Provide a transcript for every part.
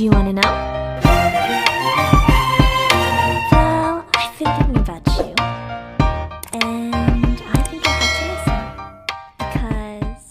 Do you wanna know? Well, I've been thinking about you. And I think you'll have to listen. Because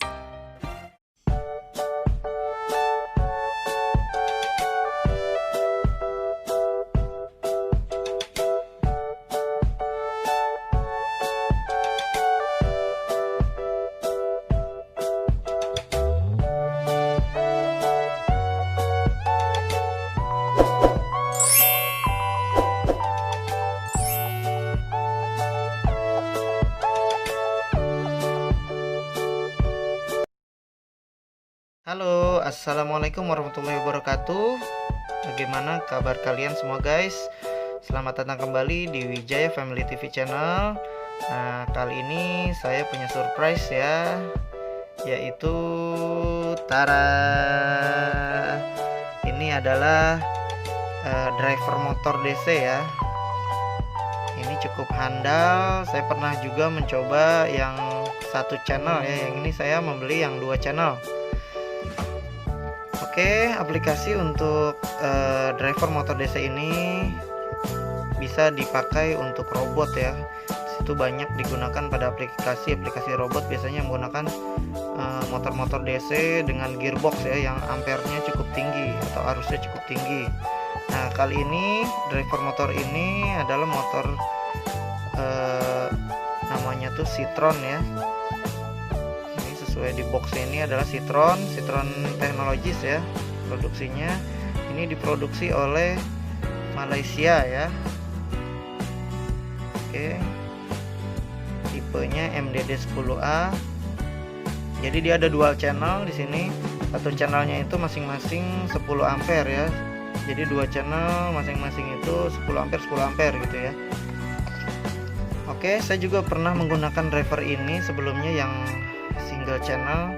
Halo, assalamualaikum warahmatullahi wabarakatuh. Bagaimana kabar kalian semua guys? Selamat datang kembali di Wijaya Family TV Channel. Nah, kali ini saya punya surprise ya, yaitu tara, ini adalah driver motor DC ya. Ini cukup handal. Saya pernah juga mencoba yang satu channel ya. Yang ini saya membeli yang 2 channel. Oke, aplikasi untuk driver motor DC ini bisa dipakai untuk robot ya. Itu banyak digunakan pada aplikasi robot, biasanya menggunakan motor-motor DC dengan gearbox ya, yang ampernya cukup tinggi atau arusnya cukup tinggi. Nah, kali ini driver motor ini adalah motor namanya tuh Citron ya. Sesuai di box ini adalah Citron Technologies ya produksinya. Ini diproduksi oleh Malaysia ya. Oke, tipenya MDD10A. Jadi dia ada dual channel di sini. Satu channelnya itu masing-masing 10 ampere ya. Jadi 2 channel masing-masing itu 10 ampere gitu ya. Oke, saya juga pernah menggunakan driver ini sebelumnya yang single channel.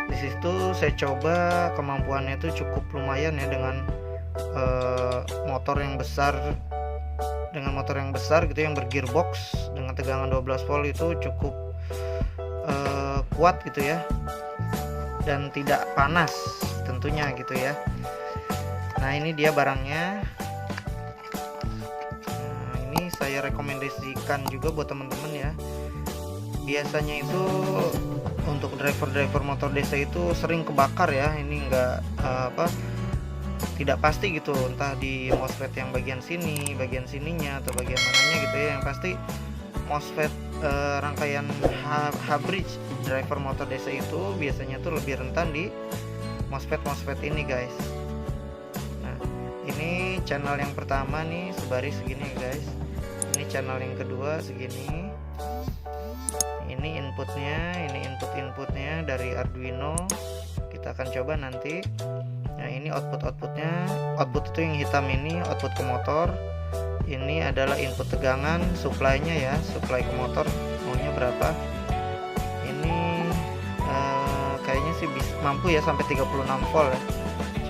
Di situ saya coba kemampuannya itu cukup lumayan ya, dengan motor yang besar gitu yang bergearbox dengan tegangan 12 volt itu cukup kuat gitu ya, dan tidak panas tentunya gitu ya. Nah, ini dia barangnya. Nah, ini saya rekomendasikan juga buat teman-teman ya. Biasanya itu untuk driver motor DC itu sering kebakar ya. Ini enggak tidak pasti gitu, entah di MOSFET yang bagian sininya atau bagian mananya gitu ya. Yang pasti MOSFET rangkaian H-bridge driver motor DC itu biasanya tuh lebih rentan di MOSFET ini guys. Nah, ini channel yang pertama nih sebaris segini guys. Ini channel yang kedua segini. Ini inputnya dari Arduino. Kita akan coba nanti. Nah, ini outputnya. Output itu yang hitam ini output ke motor. Ini adalah input tegangan supply-nya ya, supply ke motor maunya berapa. Ini kayaknya sih mampu ya sampai 36 volt ya.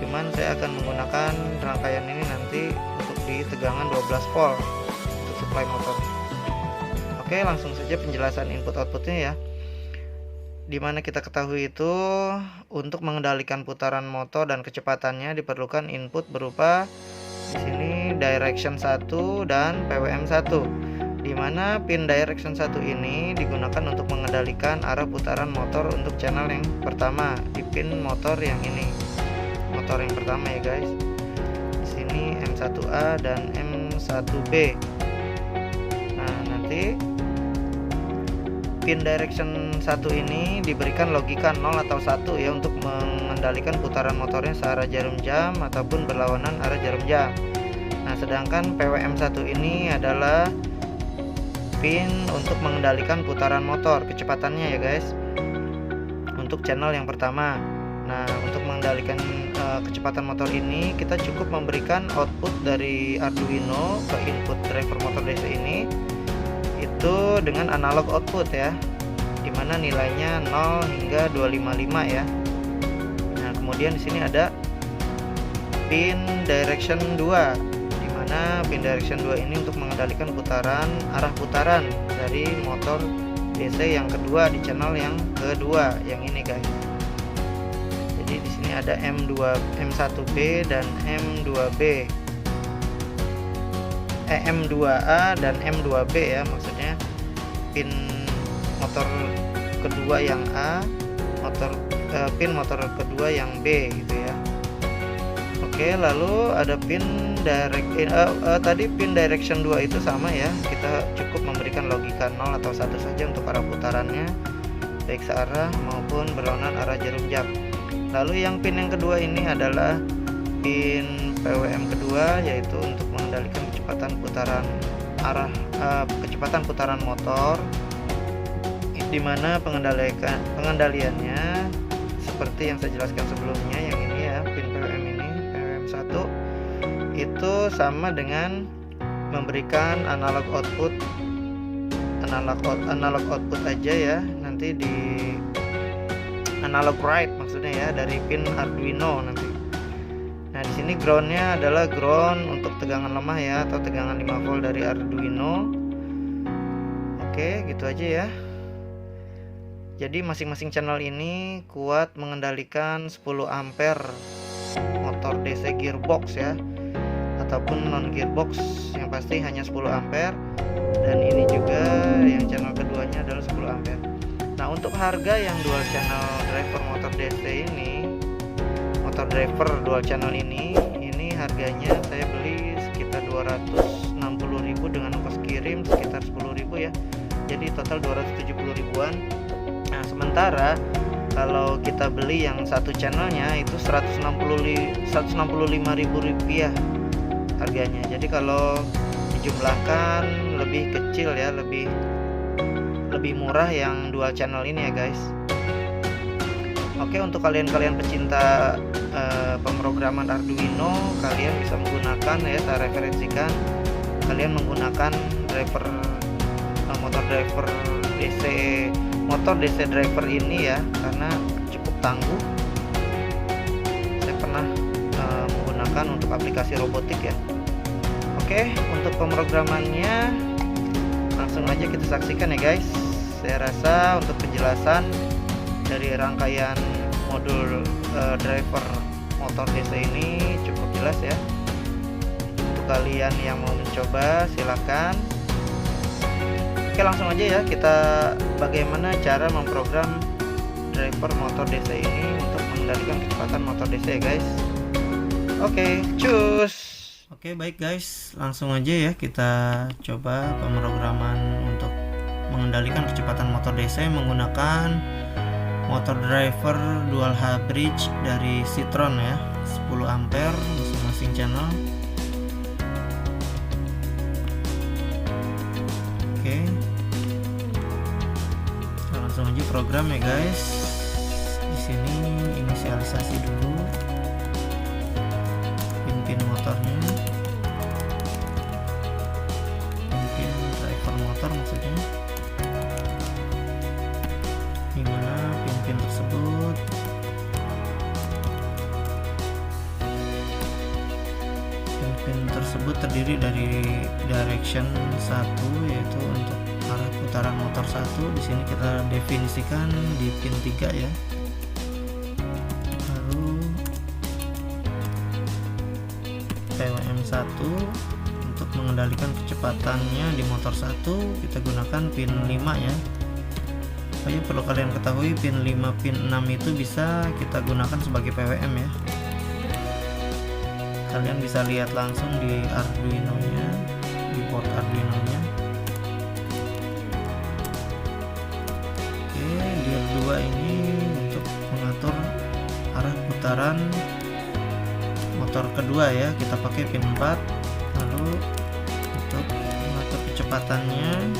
Cuman saya akan menggunakan rangkaian ini nanti untuk di tegangan 12 volt untuk supply motor. Oke, langsung saja penjelasan input outputnya ya. Dimana kita ketahui itu untuk mengendalikan putaran motor dan kecepatannya diperlukan input berupa di sini direction 1 dan PWM 1. Dimana pin direction 1 ini digunakan untuk mengendalikan arah putaran motor untuk channel yang pertama di pin motor yang ini. Motor yang pertama ya guys. Di sini M1A dan M1B. Nah, nanti pin direction 1 ini diberikan logika 0 atau 1 ya, untuk mengendalikan putaran motornya searah jarum jam ataupun berlawanan arah jarum jam. Nah, sedangkan PWM1 ini adalah pin untuk mengendalikan putaran motor, kecepatannya ya guys, untuk channel yang pertama. Nah, untuk mengendalikan kecepatan motor ini kita cukup memberikan output dari Arduino ke input driver motor DC ini itu dengan analog output ya, dimana nilainya 0 hingga 255 ya. Nah, kemudian di sini ada pin direction 2, dimana pin direction 2 ini untuk mengendalikan arah putaran dari motor DC yang kedua di channel yang kedua yang ini guys. Jadi di sini ada M1B dan M2B, M2A dan M2B ya, maksudnya pin motor kedua yang A, pin motor kedua yang B gitu ya. Oke, lalu ada pin tadi pin direction 2 itu sama ya, kita cukup memberikan logika 0 atau 1 saja untuk arah putarannya, baik searah maupun berlawanan arah jarum jam. Lalu yang pin yang kedua ini adalah pin PWM kedua, yaitu untuk mengendalikan kecepatan putaran motor, di mana pengendaliannya seperti yang saya jelaskan sebelumnya, yang ini ya, pin PWM ini, PWM 1 itu sama dengan memberikan analog output aja ya, nanti di analog write maksudnya ya, dari pin Arduino nanti. Nah, di sini groundnya adalah ground untuk tegangan lemah ya, atau tegangan 5 volt dari Arduino. Oke, gitu aja ya. Jadi masing-masing channel ini kuat mengendalikan 10 ampere motor DC gearbox ya, ataupun non gearbox, yang pasti hanya 10 ampere. Dan ini juga yang channel keduanya adalah 10 ampere. Nah, untuk harga yang dual channel driver motor DC ini, motor driver dual channel ini harganya saya beli sekitar 260.000 dengan ongkos kirim sekitar 10.000 ya. Jadi total 270 ribuan. Nah, sementara kalau kita beli yang satu channelnya itu 165.000 rupiah harganya. Jadi kalau dijumlahkan lebih kecil ya, lebih murah yang dual channel ini ya guys. Oke, untuk kalian pecinta pemrograman Arduino, kalian bisa menggunakan ya, saya referensikan kalian menggunakan motor DC driver ini ya, karena cukup tangguh. Saya pernah menggunakan untuk aplikasi robotik ya. Oke, untuk pemrogramannya langsung aja kita saksikan ya guys. Saya rasa untuk penjelasan dari rangkaian modul driver motor DC ini cukup jelas ya. Untuk kalian yang mau mencoba silahkan. Oke, langsung aja ya, kita bagaimana cara memprogram driver motor DC ini untuk mengendalikan kecepatan motor DC ya guys. Oke, cus. Oke, baik guys, langsung aja ya kita coba pemrograman untuk mengendalikan kecepatan motor DC menggunakan motor driver dual H bridge dari Citron ya, 10 ampere masing-masing channel. Oke, kita langsung aja program ya guys. Di sini inisialisasi dulu pin motornya, pin driver motor maksudnya, dimana pin tersebut terdiri dari direction 1, yaitu untuk arah putaran motor 1. Di sini kita definisikan di pin 3 ya. Lalu PWM 1 untuk mengendalikan kecepatannya di motor 1 kita gunakan pin 5 ya. Pokoknya perlu kalian ketahui, pin 5, pin 6 itu bisa kita gunakan sebagai PWM ya. Kalian bisa lihat langsung di Arduino nya, di board Arduino nya. Oke, gear 2 ini untuk mengatur arah putaran motor kedua ya, kita pakai pin 4. Lalu untuk mengatur kecepatannya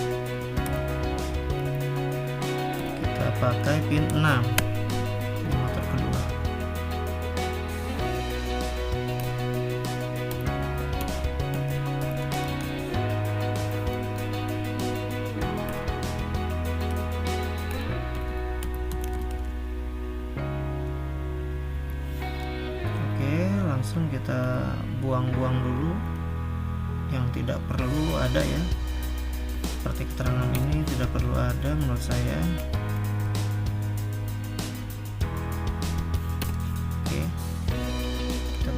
kita pakai pin 6 di motor kedua. Langsung kita buang-buang dulu yang tidak perlu ada ya, seperti keterangan ini tidak perlu ada menurut saya.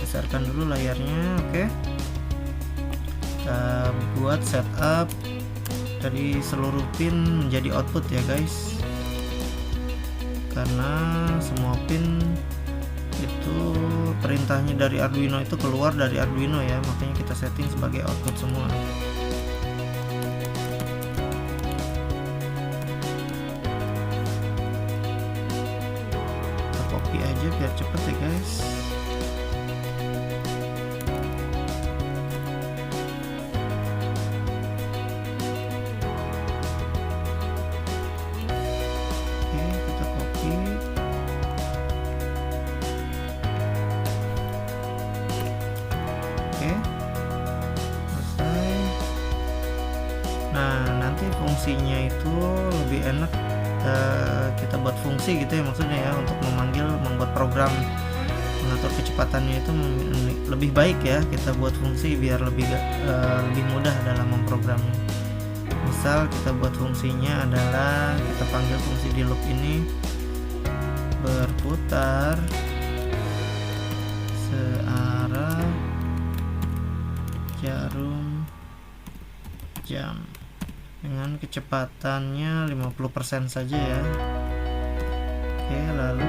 besarkan dulu layarnya. Oke, kita buat setup dari seluruh pin menjadi output ya guys, karena semua pin itu perintahnya dari Arduino itu keluar dari Arduino ya, makanya kita setting sebagai output semua. Kita copy aja biar cepet ya guys. Nah, nanti fungsinya itu lebih enak kita buat fungsi gitu ya, maksudnya ya, untuk membuat program mengatur kecepatannya itu lebih baik ya kita buat fungsi biar lebih mudah dalam memprogramnya. Misal kita buat fungsinya adalah kita panggil fungsi di loop ini berputar searah jarum jam dengan kecepatannya 50% saja ya. Oke, lalu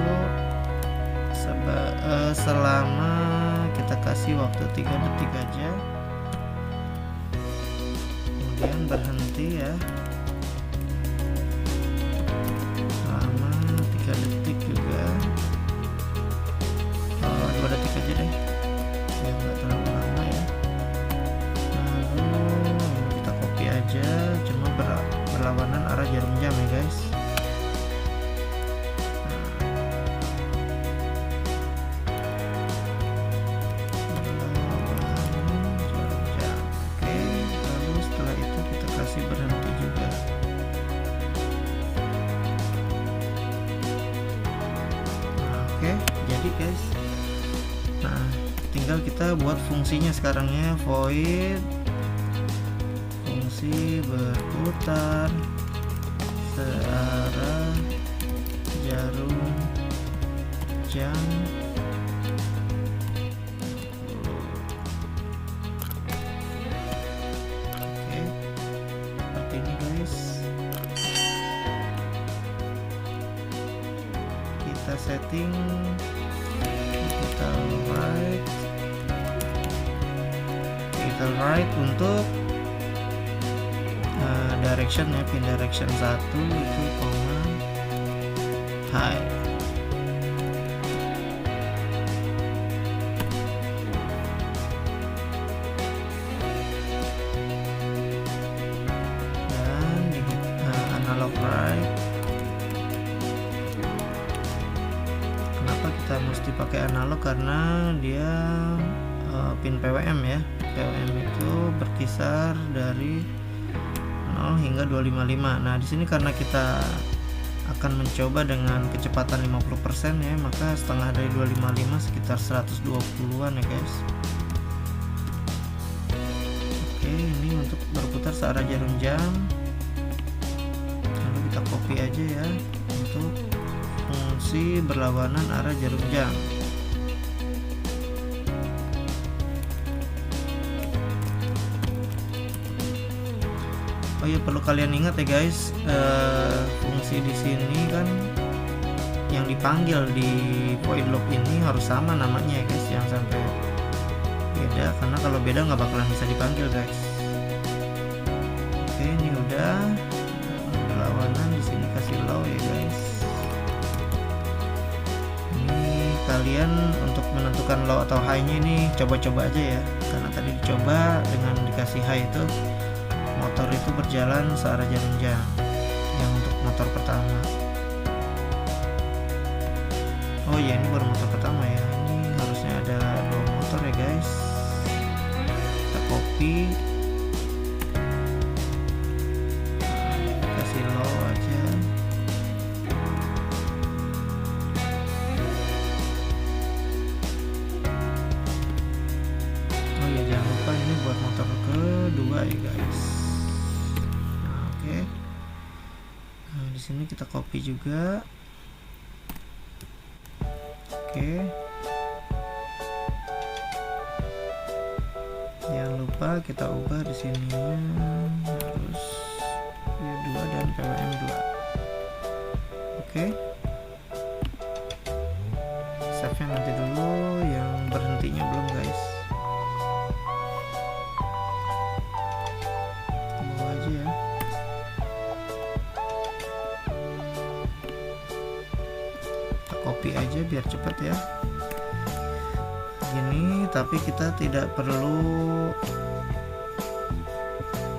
selama kita kasih waktu 3 detik aja, kemudian berhenti ya selama 3 detik juga. 2 detik aja deh biar nggak terlalu lama ya. Lalu kita copy aja, cuma berlawanan arah jarum jam ya guys. Berhenti juga. Oke, jadi guys, nah tinggal kita buat fungsinya sekarang ya. Void fungsi berputar searah jarum jam ini guys. Kita setting digital right untuk direction ya, pin direction 1 itu high. Right. Kenapa kita mesti pakai analog? Karena dia pin PWM ya. PWM itu berkisar dari 0 hingga 255. Nah, di sini karena kita akan mencoba dengan kecepatan 50% ya, maka setengah dari 255 sekitar 120-an ya guys. Oke, ini untuk berputar searah jarum jam. Kita copy aja ya untuk fungsi berlawanan arah jarum jam. Oh iya, perlu kalian ingat ya guys, fungsi di sini kan yang dipanggil di void loop ini harus sama namanya ya guys, jangan sampai beda, karena kalau beda nggak bakalan bisa dipanggil guys. Oke, ini udah. Berlawanan di sini kasih low ya guys. Ini kalian untuk menentukan low atau high-nya ini coba-coba aja ya, karena tadi dicoba dengan dikasih high itu motor itu berjalan searah jarum jam yang untuk motor pertama. Oh ya, ini baru motor pertama ya, ini harusnya ada 2 motor ya guys. Kita copy, kasih low aja. Oh ya, jangan lupa ini buat motor kedua ya guys. Nah, oke. Nah, di sini kita copy juga. Oke. Jangan lupa kita ubah di sininya harus Y2 dan PWM 2. Oke. Save-nya nanti dulu, yang berhentinya belum guys. Bawa aja ya. Kita copy aja biar cepet ya. Gini, tapi kita tidak perlu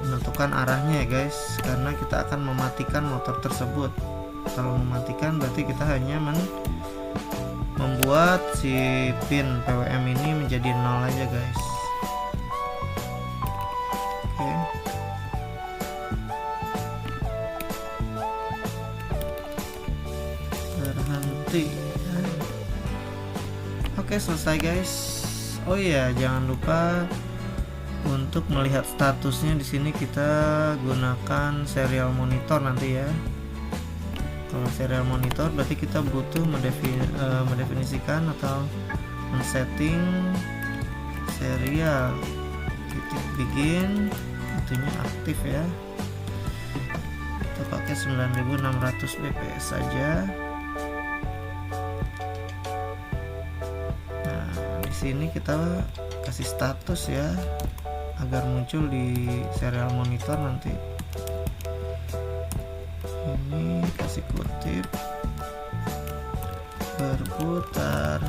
menentukan arahnya ya guys, karena kita akan mematikan motor tersebut. Kalau mematikan berarti kita hanya membuat si pin PWM ini menjadi 0 aja guys. Oke. Berhenti. Oke, selesai guys. Oh iya, jangan lupa untuk melihat statusnya di sini kita gunakan serial monitor nanti ya. Kalau serial monitor berarti kita butuh mendefinisikan atau men-setting serial titik begin, itunya aktif ya. Kita pakai 9600 bps saja. Nah, di sini kita kasih status ya agar muncul di serial monitor nanti. Ini kasih kutip berputar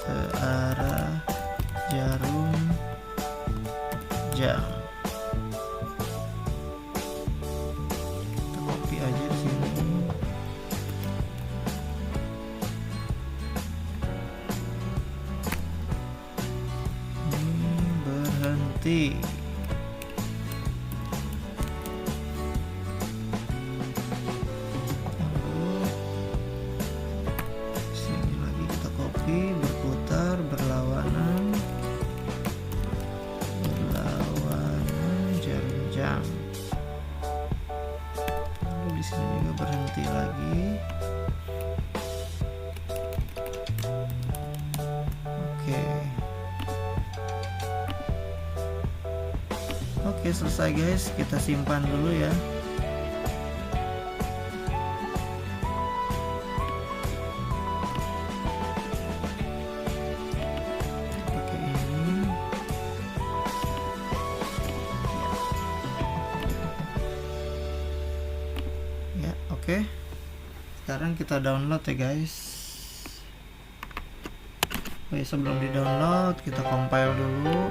searah jarum jam. Kita copy aja di sini. Ini berhenti. Berputar berlawanan jarum jam. Lalu di sini juga berhenti lagi. Oke, selesai guys. Kita simpan dulu ya. Oke, sekarang kita download ya guys. Oke, sebelum di download kita compile dulu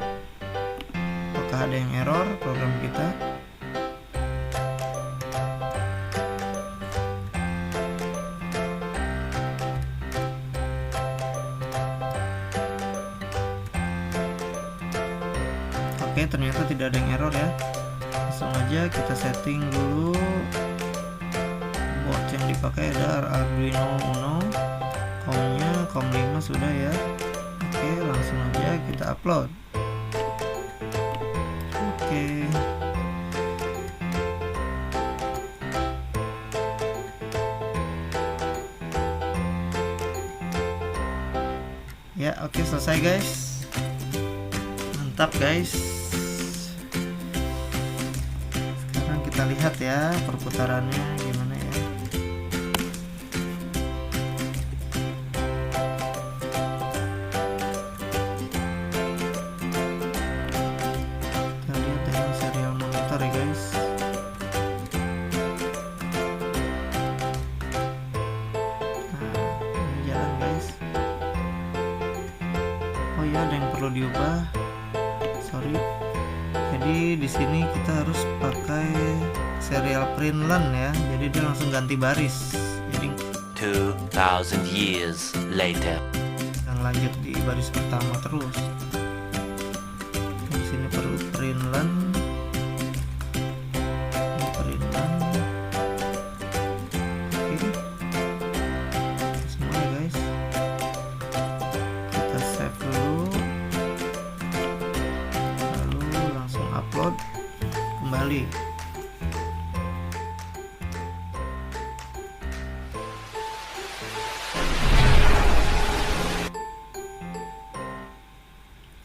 apakah ada yang error program kita. Oke, ternyata tidak ada yang error ya. Langsung aja kita setting dulu. Board yang dipakai ada Arduino Uno, COM-nya COM 5 sudah ya. Oke, langsung aja kita upload. Oke. Ya, oke, selesai guys. Mantap guys. Sekarang kita lihat ya perputarannya gimana ya. Kita lihat dengan serial monitor ya guys. Nah, ini jalan guys. Oh iya, ada yang perlu diubah. Sorry. Jadi di sini kita harus pakai serial print run ya. Jadi dia langsung ganti baris. Jadi 2000 years later. yang lanjut di baris pertama terus. Di sini perlu print run. Print run. Oke. Semua ya guys. Kita save dulu. Lalu langsung upload kembali.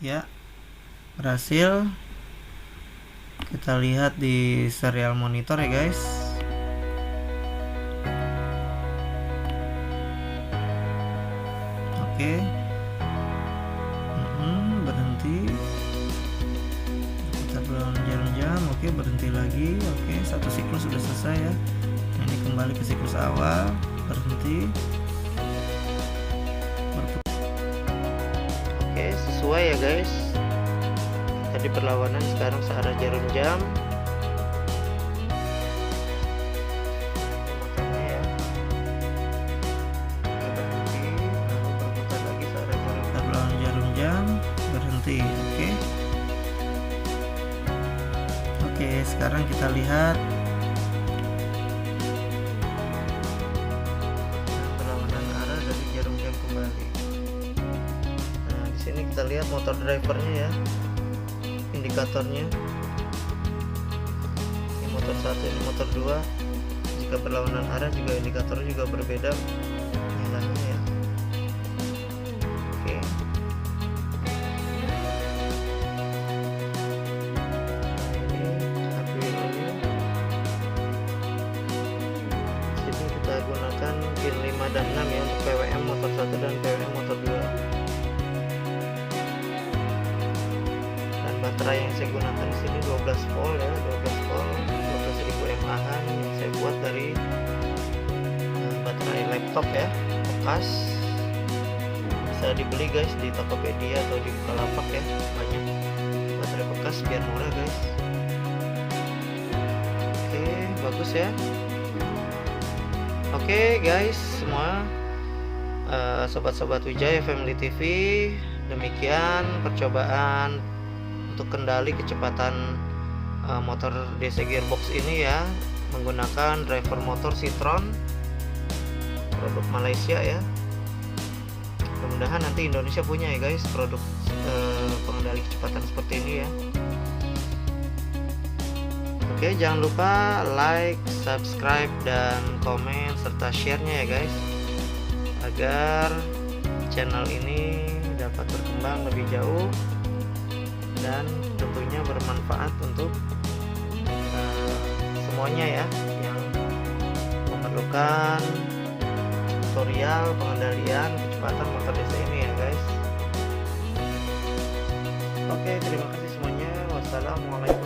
Ya, berhasil. Kita lihat di serial monitor ya guys. Oke. Berhenti. Kita berlawan jarum jam. Oke, berhenti lagi. Oke, satu siklus sudah selesai ya. Nah, ini kembali ke siklus awal. Berhenti. Oke, sesuai ya guys. Tadi perlawanan, sekarang searah jarum jam. Motornya ya. Oke, berhenti, lalu berputar lagi searah jarum. Kita berlawan jarum jam, berhenti. Oke. Oke, sekarang kita lihat perlawanan arah dari jarum jam kembali. Nah, di sini kita lihat motor drivernya ya. Indikatornya, ini motor 1, ini motor 2. Jika berlawanan arah juga indikatornya juga berbeda nyalanya ya. Oke. Nah, ini Arduino-nya. Sini kita gunakan pin 5 dan 6 ya untuk PWM motor 1 dan PWM motor 2. Baterai yang saya gunakan di sini 12 volt ya, 12 volt, 12.000 mAh yang saya buat dari baterai laptop ya, bekas. Bisa dibeli guys di Tokopedia atau di Bukalapak ya, banyak baterai bekas biar murah guys. Oke, bagus ya. Oke guys semua, sobat-sobat Wijaya Family TV, demikian percobaan untuk kendali kecepatan motor DC gearbox ini ya, menggunakan driver motor Citron produk Malaysia ya. Mudah-mudahan nanti Indonesia punya ya guys produk pengendali kecepatan seperti ini ya. Oke, jangan lupa like, subscribe, dan komen serta share-nya ya guys, agar channel ini dapat berkembang lebih jauh dan tentunya bermanfaat untuk semuanya ya yang memerlukan tutorial pengendalian kecepatan motor DC ini ya guys. Oke, terima kasih semuanya. Wassalamualaikum